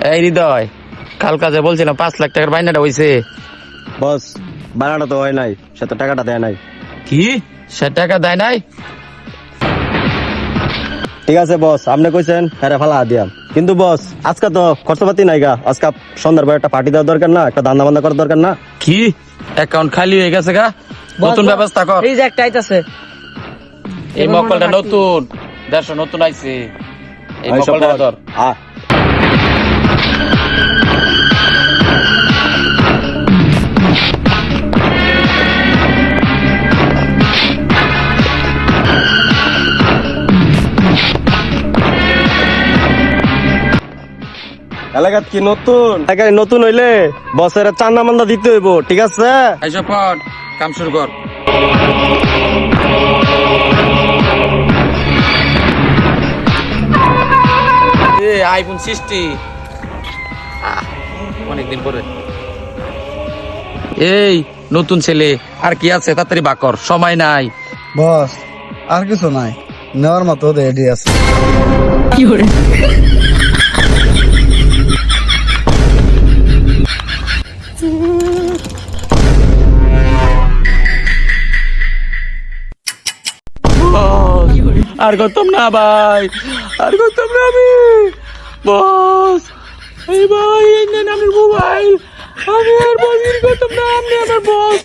এই হৃদয়, কাল কাজে বলছিলাম 5 লাখ টাকার বাইনাটা হইছে। বস বানাটা তো হয় নাই, সে তো টাকাটা দেয় নাই। কি? সে টাকা দেয় নাই? ঠিক আছে বস, আপনি কইছেন হ্যাঁ ফালা দিয়াম, কিন্তু বস আজকে তো খরচপাতি নাই গা। আজকে সন্ধ্যার পর একটা পার্টি দেওয়ার দরকার না? একটা দান্দা বান্দা করার দরকার না? কি অ্যাকাউন্ট খালি হয়ে গেছে গা? নতুন ব্যবস্থা কর। এই যে একটা আইতাছে। এই মকলটা নতুন, 150 নতুন আইছে। এই মকলটা ধর। এলাকাত কি নতুন? এলাকায় নতুন হইলে বসের চান্দা মান্দা দিতে হইব, ঠিক আছে? আইসা পড়, কাম শুরু কর। আইফোন 60 অনেকদিন পরে। এই নতুন ছেলে, আর কি আছে? তাড়াতাড়ি বাকর, সময় নাই। বস আর কিছু নাই, নেওয়ার মতো রেডি আছে। আর করতাম না ভাই, আর করতাম না আমি। বস, এই ভাই এই নেন আমার মোবাইল। আমি আর বস করতাম না, আপনি আমার বস।